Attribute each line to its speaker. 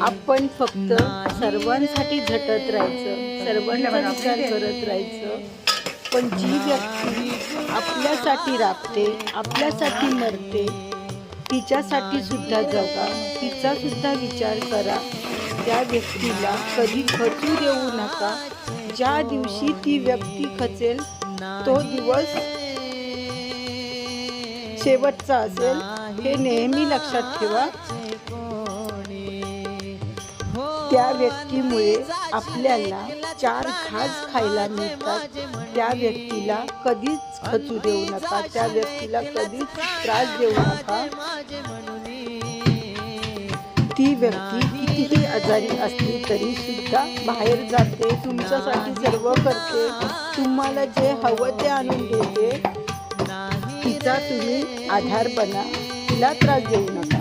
Speaker 1: आपण फक्त सर्वांसाठी झटत राहायचं, सर्वांचा विचार करत राहायचं. पण जी व्यक्ती आपल्यासाठी राबते, आपल्यासाठी मरते, तिच्यासाठी सुद्धा जगा, तिचा सुद्धा विचार करा. त्या व्यक्तीला कधी खचू देऊ नका. ज्या दिवशी ती व्यक्ती खचेल तो दिवस शेवटचा असेल, हे नेहमी लक्षात ठेवा. त्या व्यक्तीमुळे आपल्याला 4 घास खायला मिळतात. त्या व्यक्तीला कधीच खचू देऊ नका, त्या व्यक्तीला कधीच त्रास देऊ नका. ती व्यक्ती कितीही आजारी असली तरी सुद्धा बाहेर जाते, तुमच्यासाठी सर्व करते, तुम्हाला जे हवं ते आणून देते. तिचा तुम्ही आधार बना, तिला त्रास देऊ नका.